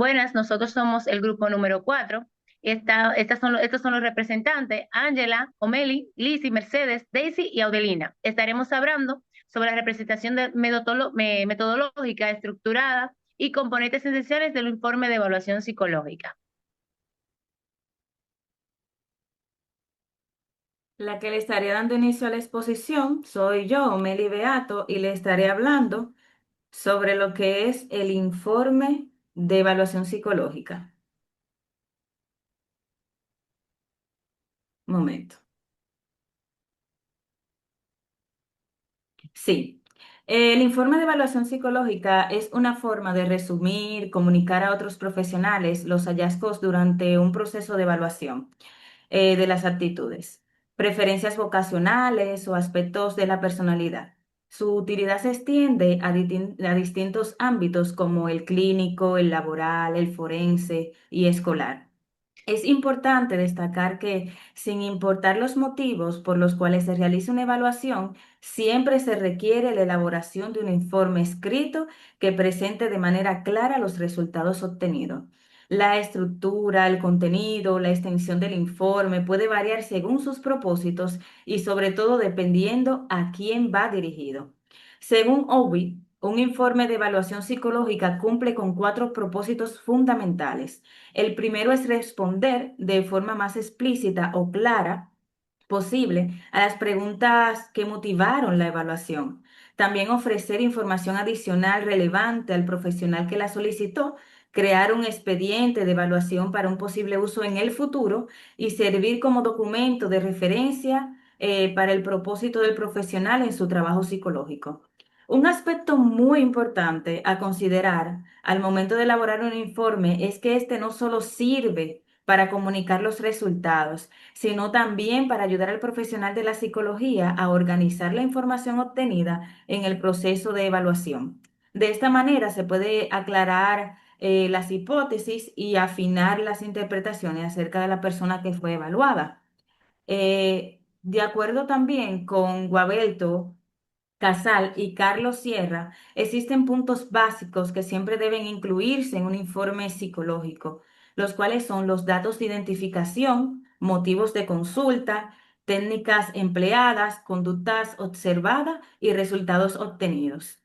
Buenas, nosotros somos el grupo número 4. Estos son los representantes, Ángela, Omeli, Lizzy, Mercedes, Daisy y Audelina. Estaremos hablando sobre la representación metodológica, estructurada y componentes esenciales del informe de evaluación psicológica. La que le estaré dando inicio a la exposición soy yo, Meli Beato, y le estaré hablando sobre lo que es el informe de evaluación psicológica. Un momento. Sí. El informe de evaluación psicológica es una forma de resumir, comunicar a otros profesionales los hallazgos durante un proceso de evaluación de las aptitudes, preferencias vocacionales o aspectos de la personalidad. Su utilidad se extiende a distintos ámbitos como el clínico, el laboral, el forense y escolar. Es importante destacar que, sin importar los motivos por los cuales se realiza una evaluación, siempre se requiere la elaboración de un informe escrito que presente de manera clara los resultados obtenidos. La estructura, el contenido, la extensión del informe puede variar según sus propósitos y sobre todo dependiendo a quién va dirigido. Según Ovid, un informe de evaluación psicológica cumple con cuatro propósitos fundamentales. El primero es responder de forma más explícita o clara posible a las preguntas que motivaron la evaluación. También ofrecer información adicional relevante al profesional que la solicitó, crear un expediente de evaluación para un posible uso en el futuro y servir como documento de referencia para el propósito del profesional en su trabajo psicológico. Un aspecto muy importante a considerar al momento de elaborar un informe es que este no solo sirve para comunicar los resultados, sino también para ayudar al profesional de la psicología a organizar la información obtenida en el proceso de evaluación. De esta manera se puede aclarar las hipótesis y afinar las interpretaciones acerca de la persona que fue evaluada. De acuerdo también con Guabelto, Casal y Carlos Sierra, existen puntos básicos que siempre deben incluirse en un informe psicológico, los cuales son los datos de identificación, motivos de consulta, técnicas empleadas, conductas observadas y resultados obtenidos.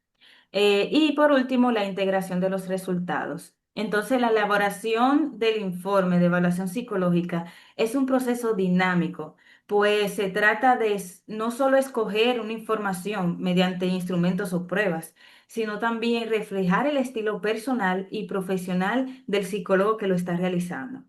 Y por último, la integración de los resultados. Entonces, la elaboración del informe de evaluación psicológica es un proceso dinámico, pues se trata de no solo escoger una información mediante instrumentos o pruebas, sino también reflejar el estilo personal y profesional del psicólogo que lo está realizando.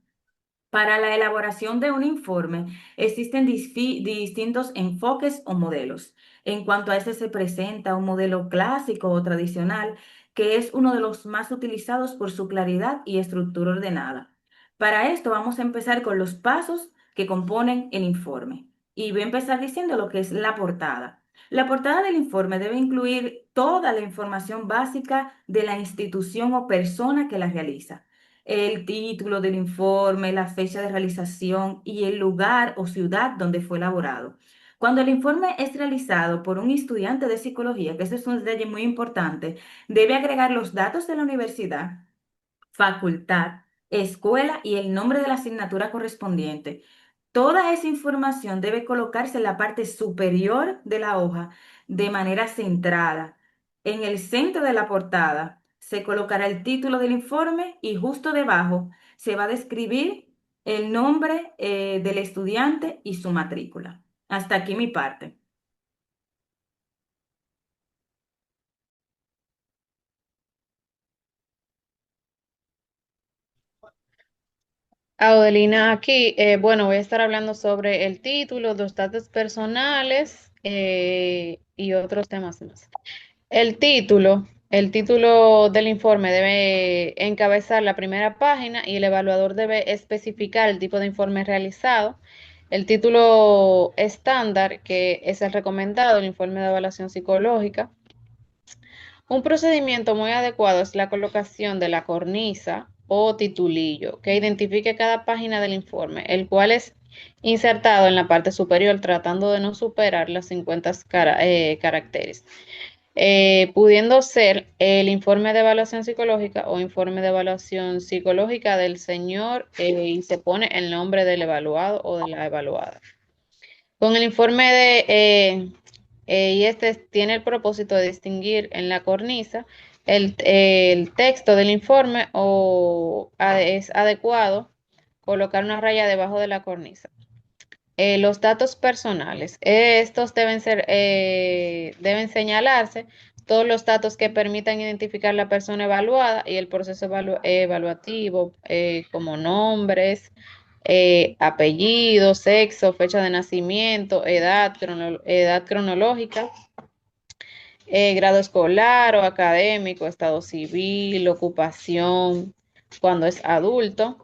Para la elaboración de un informe existen distintos enfoques o modelos. En cuanto a este se presenta un modelo clásico o tradicional, que es uno de los más utilizados por su claridad y estructura ordenada. Para esto vamos a empezar con los pasos que componen el informe. Y voy a empezar diciendo lo que es la portada. La portada del informe debe incluir toda la información básica de la institución o persona que la realiza, el título del informe, la fecha de realización y el lugar o ciudad donde fue elaborado. Cuando el informe es realizado por un estudiante de psicología, que ese es un detalle muy importante, debe agregar los datos de la universidad, facultad, escuela y el nombre de la asignatura correspondiente. Toda esa información debe colocarse en la parte superior de la hoja de manera centrada. En el centro de la portada se colocará el título del informe y justo debajo se va a describir el nombre del estudiante y su matrícula. Hasta aquí mi parte. Adelina, aquí, bueno, voy a estar hablando sobre el título, los datos personales y otros temas más. El título del informe debe encabezar la primera página y el evaluador debe especificar el tipo de informe realizado. El título estándar, que es el recomendado, el informe de evaluación psicológica. Un procedimiento muy adecuado es la colocación de la cornisa o titulillo que identifique cada página del informe, el cual es insertado en la parte superior tratando de no superar los 50 caracteres. pudiendo ser el informe de evaluación psicológica o informe de evaluación psicológica del señor y se pone el nombre del evaluado o de la evaluada. Con el informe y este tiene el propósito de distinguir en la cornisa el texto del informe o es adecuado colocar una raya debajo de la cornisa. Los datos personales. Estos deben señalarse todos los datos que permitan identificar la persona evaluada y el proceso evaluativo, como nombres, apellido, sexo, fecha de nacimiento, edad cronológica, grado escolar o académico, estado civil, ocupación, cuando es adulto,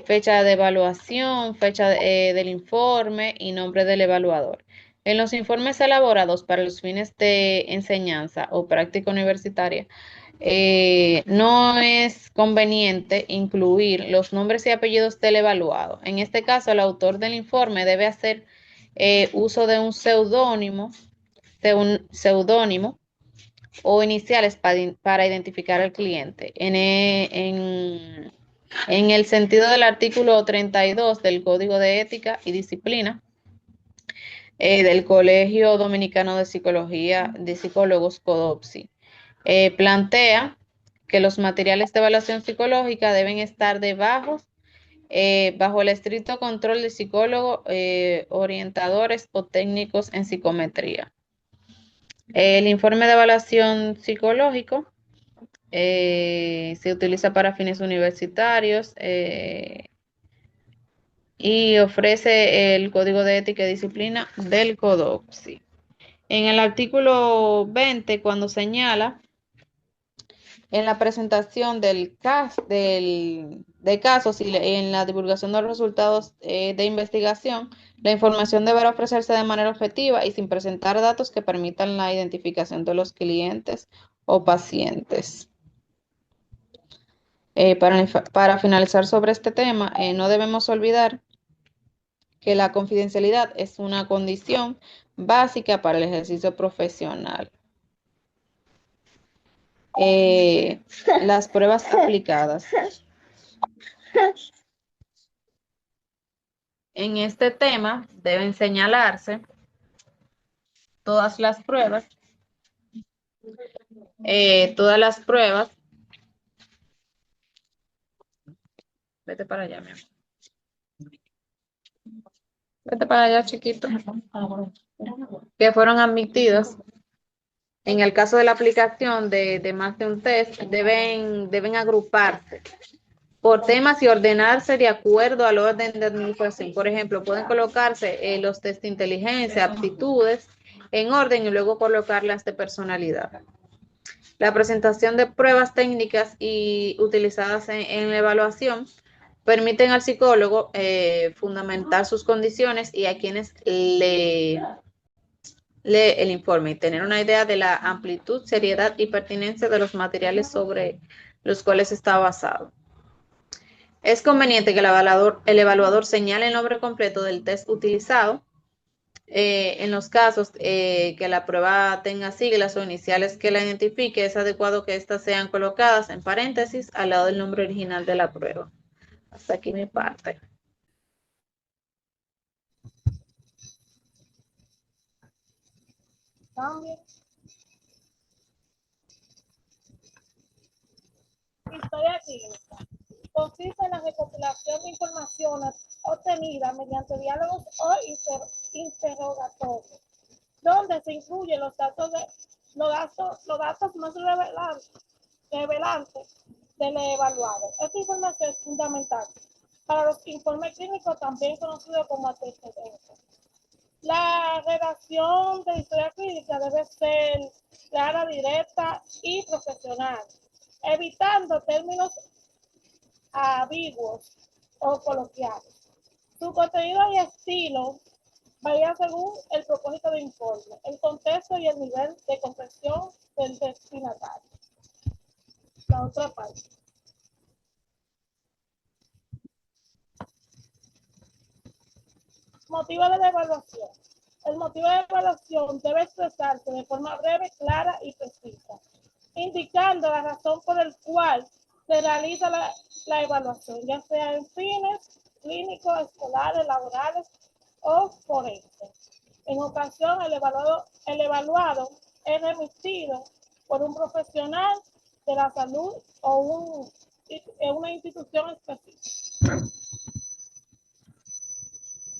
fecha de evaluación, del informe y nombre del evaluador. En los informes elaborados para los fines de enseñanza o práctica universitaria, no es conveniente incluir los nombres y apellidos del evaluado. En este caso, el autor del informe debe hacer uso de un seudónimo o iniciales para identificar al cliente. En el sentido del artículo 32 del Código de Ética y Disciplina del Colegio Dominicano de Psicología de Psicólogos, CODOPSI, plantea que los materiales de evaluación psicológica deben estar bajo el estricto control de psicólogos, orientadores o técnicos en psicometría. El informe de evaluación psicológico se utiliza para fines universitarios y ofrece el Código de Ética y Disciplina del CODOPSI. En el artículo 20, cuando señala en la presentación de casos y en la divulgación de los resultados de investigación, la información deberá ofrecerse de manera objetiva y sin presentar datos que permitan la identificación de los clientes o pacientes. Para finalizar sobre este tema, no debemos olvidar que la confidencialidad es una condición básica para el ejercicio profesional. Las pruebas aplicadas. En este tema deben señalarse todas las pruebas, vete para allá, mi amor. Vete para allá, chiquito, que fueron admitidas. En el caso de la aplicación de más de un test, deben agruparse por temas y ordenarse de acuerdo al orden de administración. Por ejemplo, pueden colocarse los test de inteligencia, aptitudes, en orden y luego colocar las de personalidad. La presentación de pruebas técnicas y utilizadas en la evaluación permiten al psicólogo fundamentar sus condiciones y a quienes lee el informe y tener una idea de la amplitud, seriedad y pertinencia de los materiales sobre los cuales está basado. Es conveniente que el evaluador señale el nombre completo del test utilizado. En los casos que la prueba tenga siglas o iniciales que la identifique, es adecuado que éstas sean colocadas en paréntesis al lado del nombre original de la prueba. Hasta aquí mi parte. También. Historia clínica. Consiste en la recopilación de informaciones obtenidas mediante diálogos o interrogatorios, donde se incluyen los datos más revelantes del evaluado. Esta información es fundamental para los informes clínicos, también conocidos como antecedentes. La redacción de historia clínica debe ser clara, directa y profesional, evitando términos ambiguos o coloquiales. Su contenido y estilo varía según el propósito del informe, el contexto y el nivel de comprensión del destinatario. La otra parte. Motivos de la evaluación. El motivo de evaluación debe expresarse de forma breve, clara y precisa, indicando la razón por la cual se realiza la evaluación, ya sea en fines clínicos, escolares, laborales o forenses. En ocasión, el evaluado es remitido por un profesional de la salud o una institución específica.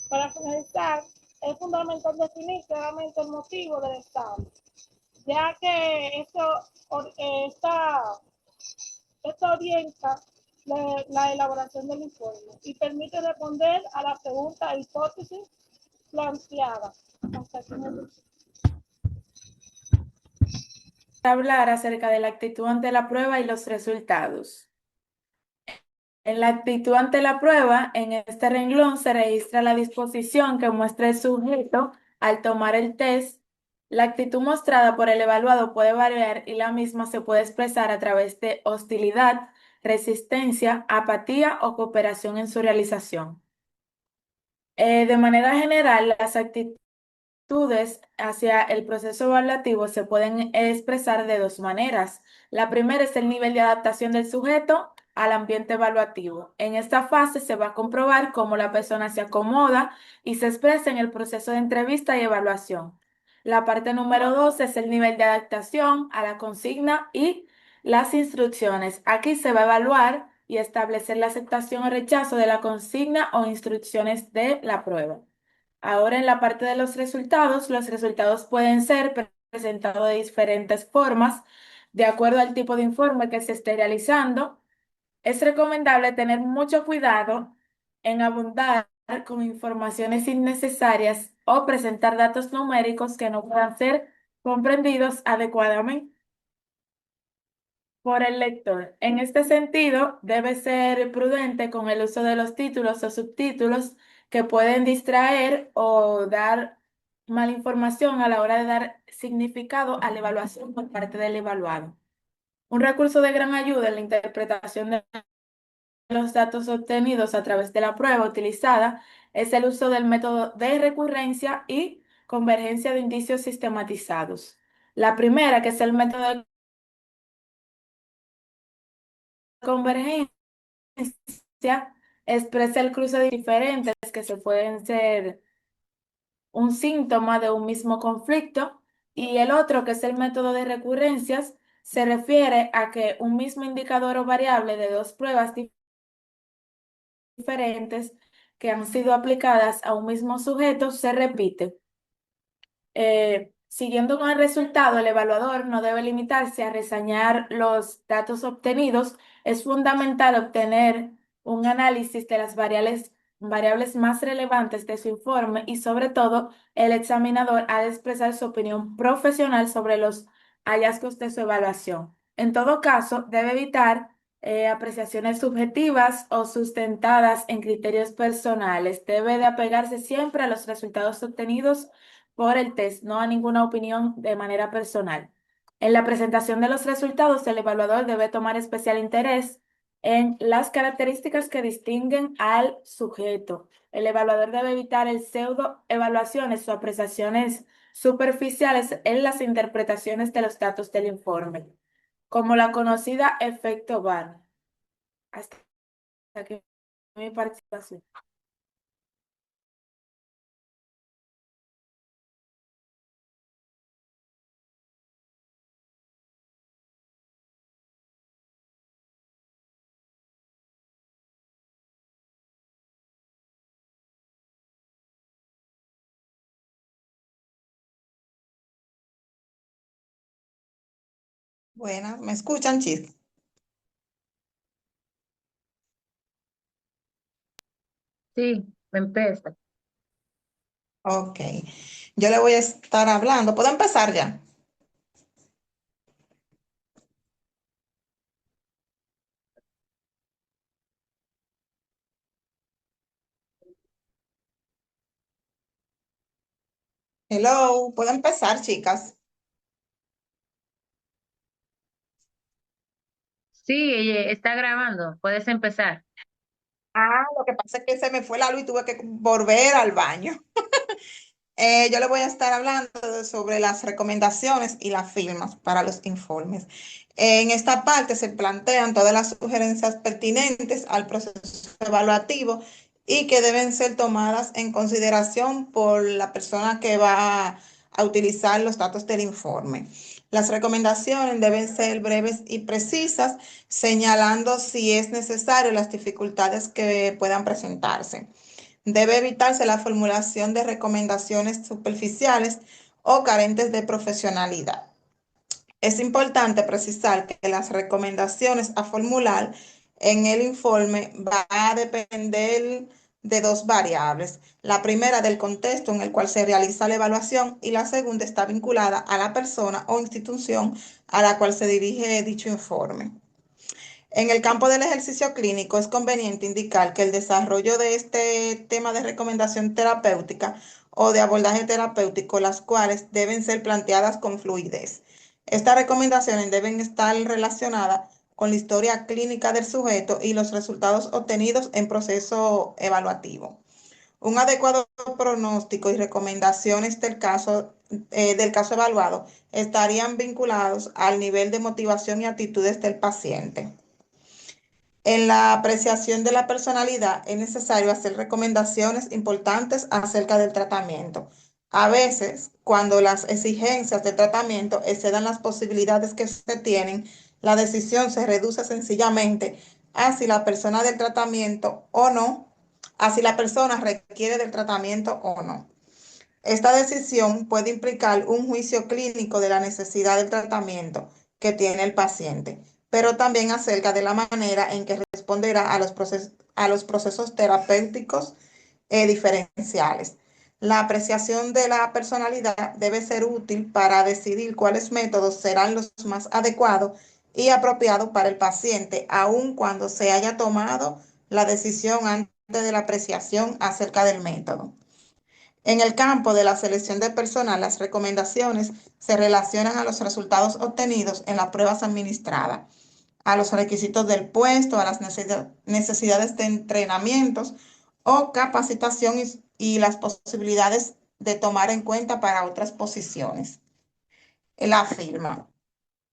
Para finalizar, es fundamental definir claramente el motivo del examen, ya que esto orienta la elaboración del informe y permite responder a la pregunta e hipótesis planteada. Hablar acerca de la actitud ante la prueba y los resultados. En la actitud ante la prueba, en este renglón se registra la disposición que muestra el sujeto al tomar el test. La actitud mostrada por el evaluado puede variar y la misma se puede expresar a través de hostilidad, resistencia, apatía o cooperación en su realización. De manera general, las actitudes hacia el proceso evaluativo se pueden expresar de dos maneras. La primera es el nivel de adaptación del sujeto al ambiente evaluativo. En esta fase se va a comprobar cómo la persona se acomoda y se expresa en el proceso de entrevista y evaluación. La parte número dos es el nivel de adaptación a la consigna y las instrucciones. Aquí se va a evaluar y establecer la aceptación o rechazo de la consigna o instrucciones de la prueba. Ahora en la parte de los resultados pueden ser presentados de diferentes formas, de acuerdo al tipo de informe que se esté realizando. Es recomendable tener mucho cuidado en abundar con informaciones innecesarias o presentar datos numéricos que no puedan ser comprendidos adecuadamente por el lector. En este sentido, debe ser prudente con el uso de los títulos o subtítulos que pueden distraer o dar mala información a la hora de dar significado a la evaluación por parte del evaluado. Un recurso de gran ayuda en la interpretación de los datos obtenidos a través de la prueba utilizada es el uso del método de recurrencia y convergencia de indicios sistematizados. La primera, que es el método de convergencia, expresa el cruce de diferentes que se pueden ser un síntoma de un mismo conflicto, y el otro, que es el método de recurrencias, se refiere a que un mismo indicador o variable de dos pruebas diferentes que han sido aplicadas a un mismo sujeto se repite. Siguiendo con el resultado, el evaluador no debe limitarse a reseñar los datos obtenidos. Es fundamental obtener un análisis de las variables más relevantes de su informe y sobre todo el examinador ha de expresar su opinión profesional sobre los hallazgos de su evaluación. En todo caso, debe evitar apreciaciones subjetivas o sustentadas en criterios personales. Debe de apegarse siempre a los resultados obtenidos por el test, no a ninguna opinión de manera personal. En la presentación de los resultados, el evaluador debe tomar especial interés en las características que distinguen al sujeto. El evaluador debe evitar el pseudo evaluaciones o apreciaciones superficiales en las interpretaciones de los datos del informe, como la conocida efecto VAR. Hasta aquí mi participación. Buenas, ¿me escuchan, chicos? Sí, empieza. Ok. Yo le voy a estar hablando. ¿Puedo empezar ya? Hello, ¿puedo empezar, chicas? Sí, está grabando. Puedes empezar. Lo que pasa es que se me fue la luz y tuve que volver al baño. Yo le voy a estar hablando sobre las recomendaciones y las firmas para los informes. En esta parte se plantean todas las sugerencias pertinentes al proceso evaluativo y que deben ser tomadas en consideración por la persona que va a utilizar los datos del informe. Las recomendaciones deben ser breves y precisas, señalando si es necesario las dificultades que puedan presentarse. Debe evitarse la formulación de recomendaciones superficiales o carentes de profesionalidad. Es importante precisar que las recomendaciones a formular en el informe va a depender de dos variables. La primera del contexto en el cual se realiza la evaluación y la segunda está vinculada a la persona o institución a la cual se dirige dicho informe. En el campo del ejercicio clínico es conveniente indicar que el desarrollo de este tema de recomendación terapéutica o de abordaje terapéutico, las cuales deben ser planteadas con fluidez. Estas recomendaciones deben estar relacionadas con la historia clínica del sujeto y los resultados obtenidos en proceso evaluativo. Un adecuado pronóstico y recomendaciones del caso evaluado estarían vinculados al nivel de motivación y actitudes del paciente. En la apreciación de la personalidad es necesario hacer recomendaciones importantes acerca del tratamiento. A veces, cuando las exigencias del tratamiento excedan las posibilidades que se tienen, la decisión se reduce sencillamente a si la persona del tratamiento o no, a si la persona requiere del tratamiento o no. Esta decisión puede implicar un juicio clínico de la necesidad del tratamiento que tiene el paciente, pero también acerca de la manera en que responderá a los procesos terapéuticos diferenciales. La apreciación de la personalidad debe ser útil para decidir cuáles métodos serán los más adecuados y apropiados para el paciente, aun cuando se haya tomado la decisión antes de la apreciación acerca del método. En el campo de la selección de personal, las recomendaciones se relacionan a los resultados obtenidos en las pruebas administradas, a los requisitos del puesto, a las necesidades de entrenamientos o capacitación y las posibilidades de tomar en cuenta para otras posiciones. La firma.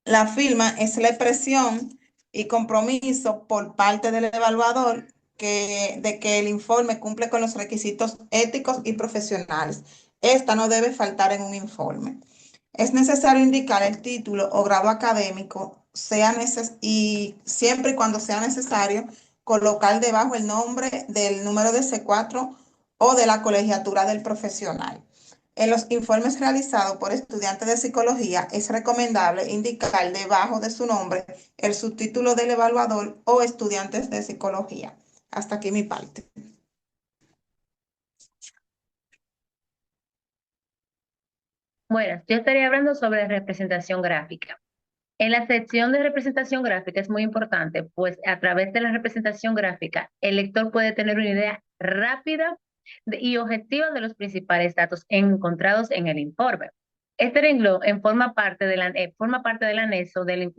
La firma es la expresión y compromiso por parte del evaluador de que el informe cumple con los requisitos éticos y profesionales. Esta no debe faltar en un informe. Es necesario indicar el título o grado académico, y siempre y cuando sea necesario colocar debajo el nombre del número de C4 o de la colegiatura del profesional. En los informes realizados por estudiantes de psicología es recomendable indicar debajo de su nombre el subtítulo del evaluador o estudiantes de psicología. Hasta aquí mi parte. Bueno, yo estaría hablando sobre representación gráfica. En la sección de representación gráfica es muy importante, pues a través de la representación gráfica, el lector puede tener una idea rápida y objetiva de los principales datos encontrados en el informe. Este renglón forma parte del anexo del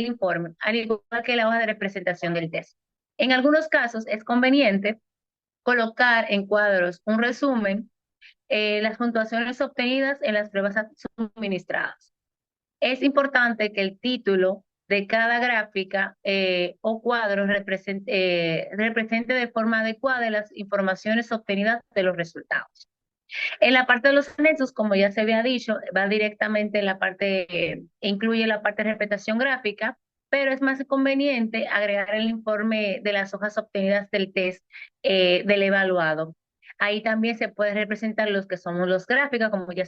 informe, al igual que la hoja de representación del texto. En algunos casos es conveniente colocar en cuadros un resumen, las puntuaciones obtenidas en las pruebas suministradas. Es importante que el título de cada gráfica o cuadro represente de forma adecuada las informaciones obtenidas de los resultados. En la parte de los anexos, como ya se había dicho, va directamente en la parte, incluye la parte de representación gráfica, pero es más conveniente agregar el informe de las hojas obtenidas del test del evaluado. Ahí también se puede representar los que somos los gráficos, como ya